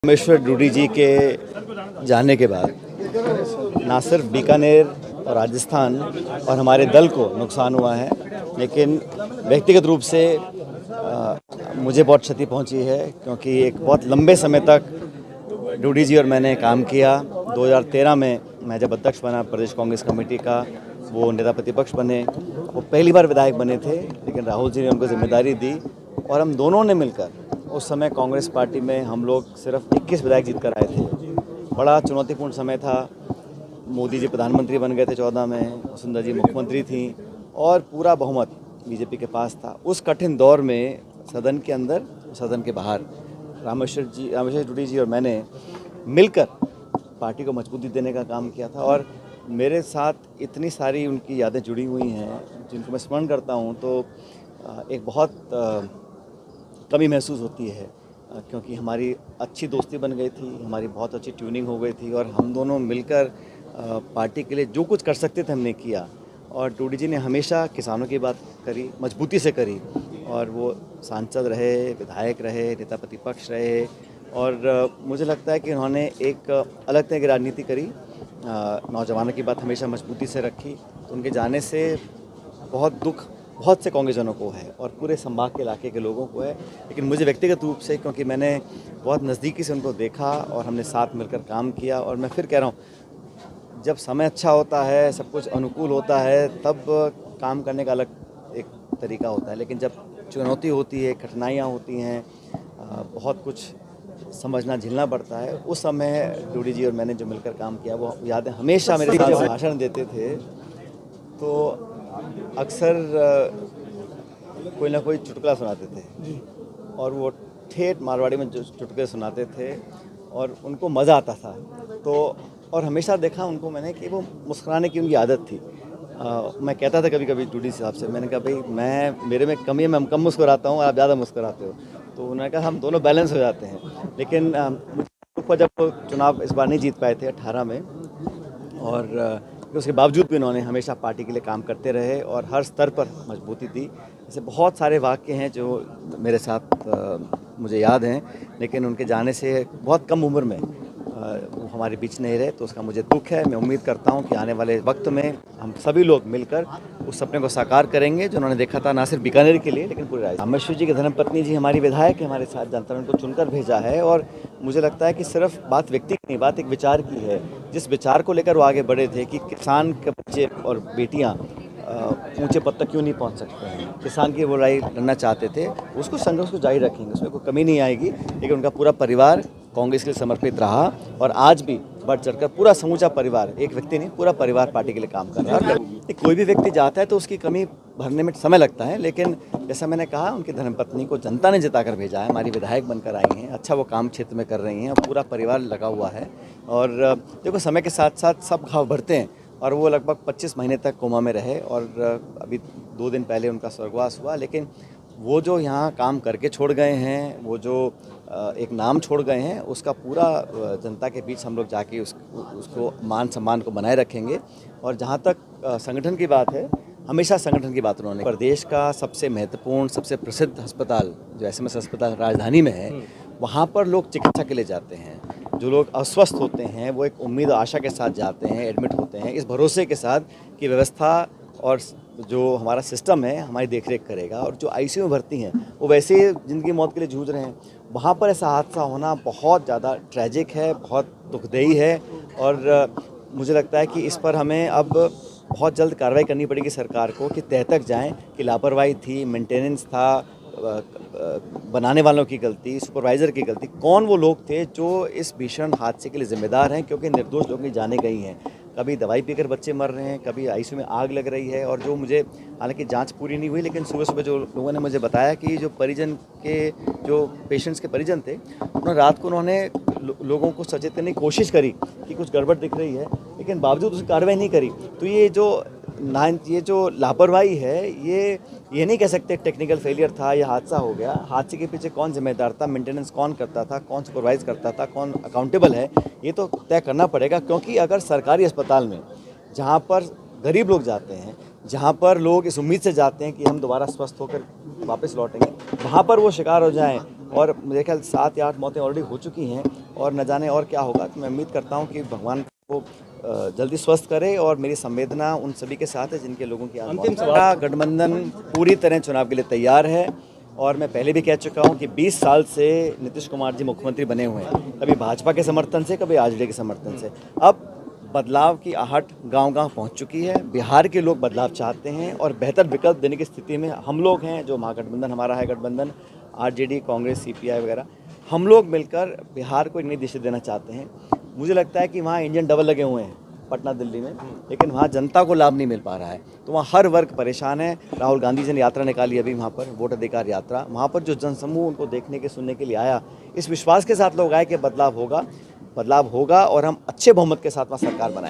रामेश्वर डूडी जी के जाने के बाद ना सिर्फ बीकानेर और राजस्थान और हमारे दल को नुकसान हुआ है, लेकिन व्यक्तिगत रूप से मुझे बहुत क्षति पहुंची है, क्योंकि एक बहुत लंबे समय तक डूडी जी और मैंने काम किया। 2013 में मैं जब अध्यक्ष बना प्रदेश कांग्रेस कमेटी का, वो नेता प्रतिपक्ष बने। वो पहली बार विधायक बने थे, लेकिन राहुल जी ने उनको जिम्मेदारी दी और हम दोनों ने मिलकर उस समय कांग्रेस पार्टी में हम लोग सिर्फ 21 विधायक जीत कर आए थे। बड़ा चुनौतीपूर्ण समय था। मोदी जी प्रधानमंत्री बन गए थे 14 में, वसुंधरा जी मुख्यमंत्री थी और पूरा बहुमत बीजेपी के पास था। उस कठिन दौर में सदन के अंदर, सदन के बाहर रामेश्वर डूडी जी और मैंने मिलकर पार्टी को मजबूती देने का काम किया था। और मेरे साथ इतनी सारी उनकी यादें जुड़ी हुई हैं जिनको मैं स्मरण करता हूं तो एक बहुत कमी महसूस होती है, क्योंकि हमारी अच्छी दोस्ती बन गई थी, हमारी बहुत अच्छी ट्यूनिंग हो गई थी और हम दोनों मिलकर पार्टी के लिए जो कुछ कर सकते थे हमने किया। और डूडी जी ने हमेशा किसानों की बात करी, मजबूती से करी, और वो सांसद रहे, विधायक रहे, नेता प्रतिपक्ष रहे। और मुझे लगता है कि उन्होंने एक अलग तरह की राजनीति करी, नौजवानों की बात हमेशा मजबूती से रखी। तो उनके जाने से बहुत दुख बहुत से कांग्रेसजनों को है और पूरे संभाग के इलाके के लोगों को है, लेकिन मुझे व्यक्तिगत रूप से, क्योंकि मैंने बहुत नज़दीकी से उनको देखा और हमने साथ मिलकर काम किया। और मैं फिर कह रहा हूँ, जब समय अच्छा होता है, सब कुछ अनुकूल होता है, तब काम करने का अलग एक तरीका होता है, लेकिन जब चुनौती होती है, कठिनाइयाँ होती हैं, बहुत कुछ समझना झेलना पड़ता है, उस समय डूडी जी और मैंने जो मिलकर काम किया वो यादें हमेशा मेरे साथ। भाषण देते थे तो अक्सर कोई ना कोई चुटकुला सुनाते थे और वो ठेठ मारवाड़ी में जो चुटकुले सुनाते थे और उनको मज़ा आता था। तो और हमेशा देखा उनको मैंने कि वो मुस्कुराने की उनकी आदत थी। मैं कहता था कभी कभी डूडी साहब से, मैंने कहा भाई मेरे में कमी है, मैं कम मुस्कुराता हूँ और आप ज़्यादा मुस्कुराते हो। तो उन्होंने कहा हम दोनों बैलेंस हो जाते हैं। लेकिन मुझे जब चुनाव इस बार नहीं जीत पाए थे 18 में, और उसके बावजूद भी उन्होंने हमेशा पार्टी के लिए काम करते रहे और हर स्तर पर मजबूती दी। ऐसे बहुत सारे वाक़ये हैं जो मेरे साथ मुझे याद हैं, लेकिन उनके जाने से बहुत कम उम्र में वो हमारे बीच नहीं रहे, तो उसका मुझे दुख है। मैं उम्मीद करता हूं कि आने वाले वक्त में हम सभी लोग मिलकर उस सपने को साकार करेंगे जो उन्होंने देखा था, ना सिर्फ बीकानेर के लिए लेकिन पूरे राज्य। रामेश्वर जी की धर्मपत्नी जी हमारी विधायक है, हमारे साथ जनता ने उनको चुनकर भेजा है। और मुझे लगता है कि सिर्फ बात व्यक्ति की नहीं, बात एक विचार की है। जिस विचार को लेकर वो आगे बढ़े थे कि किसान के बच्चे और बेटियाँ ऊंचे पद तक क्यों नहीं पहुंच सकते हैं, किसान की वो लड़ाई लड़ना चाहते थे, उसको संघर्ष को जारी रखेंगे, उसमें कोई कमी नहीं आएगी। लेकिन उनका पूरा परिवार कांग्रेस के लिए समर्पित रहा और आज भी बढ़ चढ़कर पूरा समूचा परिवार, एक व्यक्ति नहीं पूरा परिवार पार्टी के लिए काम कर रहा है। कोई भी व्यक्ति जाता है तो उसकी कमी भरने में समय लगता है, लेकिन जैसा मैंने कहा उनकी धर्मपत्नी को जनता ने जिता कर भेजा है, हमारी विधायक बनकर आई हैं, अच्छा वो काम क्षेत्र में कर रही हैं और पूरा परिवार लगा हुआ है। और देखो समय के साथ साथ सब घाव भरते हैं और वो लगभग 25 महीने तक कोमा में रहे और अभी 2 दिन पहले उनका स्वर्गवास हुआ। लेकिन वो जो यहाँ काम करके छोड़ गए हैं, वो जो एक नाम छोड़ गए हैं, उसका पूरा जनता के बीच हम लोग जाके उसको मान सम्मान को बनाए रखेंगे। और जहाँ तक संगठन की बात है, हमेशा संगठन की बात उन्होंने। प्रदेश का सबसे महत्वपूर्ण, सबसे प्रसिद्ध अस्पताल जो SMS अस्पताल राजधानी में है, वहाँ पर लोग चिकित्सा के लिए जाते हैं। जो लोग अस्वस्थ होते हैं वो एक उम्मीद आशा के साथ जाते हैं, एडमिट होते हैं, इस भरोसे के साथ कि व्यवस्था और जो हमारा सिस्टम है हमारी देखरेख करेगा। और जो ICU में भर्ती हैं वो वैसे ही ज़िंदगी मौत के लिए जूझ रहे हैं। वहाँ पर ऐसा हादसा होना बहुत ज़्यादा ट्रैजिक है, बहुत दुखदाई है। और मुझे लगता है कि इस पर हमें अब बहुत जल्द कार्रवाई करनी पड़ेगी सरकार को, कि तह तक जाएँ कि लापरवाही थी, मेंटेनेंस था, बनाने वालों की गलती, सुपरवाइज़र की गलती, कौन वो लोग थे जो इस भीषण हादसे के लिए जिम्मेदार हैं, क्योंकि निर्दोष लोगों की जानें गई हैं। कभी दवाई पीकर बच्चे मर रहे हैं, कभी ICU में आग लग रही है। और जो मुझे, हालांकि जांच पूरी नहीं हुई, लेकिन सुबह सुबह जो लोगों ने मुझे बताया कि जो परिजन के, जो पेशेंट्स के परिजन थे, उन्होंने रात को लोगों को सचेत करने की कोशिश करी कि कुछ गड़बड़ दिख रही है, लेकिन बावजूद उसकी कार्रवाई नहीं करी। तो ये जो लापरवाही है, ये नहीं कह सकते टेक्निकल फेलियर था या हादसा हो गया। हादसे के पीछे कौन जिम्मेदार था, मेंटेनेंस कौन करता था, कौन सुपरवाइज करता था, कौन अकाउंटेबल है, ये तो तय करना पड़ेगा। क्योंकि अगर सरकारी अस्पताल में, जहाँ पर गरीब लोग जाते हैं, जहाँ पर लोग इस उम्मीद से जाते हैं कि हम दोबारा स्वस्थ होकर वापस लौटेंगे, वहाँ पर वो शिकार हो जाएं और मेरे ख्याल 7 या 8 मौतें ऑलरेडी हो चुकी हैं और न जाने और क्या होगा। तो मैं उम्मीद करता हूँ कि भगवान को जल्दी स्वस्थ करे और मेरी संवेदना उन सभी के साथ है जिनके लोगों की अंतिम सवाल। गठबंधन पूरी तरह चुनाव के लिए तैयार है और मैं पहले भी कह चुका हूं कि 20 साल से नीतीश कुमार जी मुख्यमंत्री बने हुए हैं, कभी भाजपा के समर्थन से, कभी आरजेडी के समर्थन से। अब बदलाव की आहट गांव-गांव पहुंच चुकी है। बिहार के लोग बदलाव चाहते हैं और बेहतर विकल्प देने की स्थिति में हम लोग हैं, जो महागठबंधन हमारा है, गठबंधन आरजेडी, कांग्रेस, सीपीआई वगैरह, हम लोग मिलकर बिहार को एक नई दिशा देना चाहते हैं। मुझे लगता है कि वहाँ इंजन डबल लगे हुए हैं पटना दिल्ली में, लेकिन वहाँ जनता को लाभ नहीं मिल पा रहा है। तो वहाँ हर वर्ग परेशान है। राहुल गांधी जी ने यात्रा निकाली अभी वहाँ पर, वोट अधिकार यात्रा। वहाँ पर जो जनसमूह उनको देखने के, सुनने के लिए आया, इस विश्वास के साथ लोग आए कि बदलाव होगा और हम अच्छे बहुमत के साथ वहाँ सरकार बनाएंगे।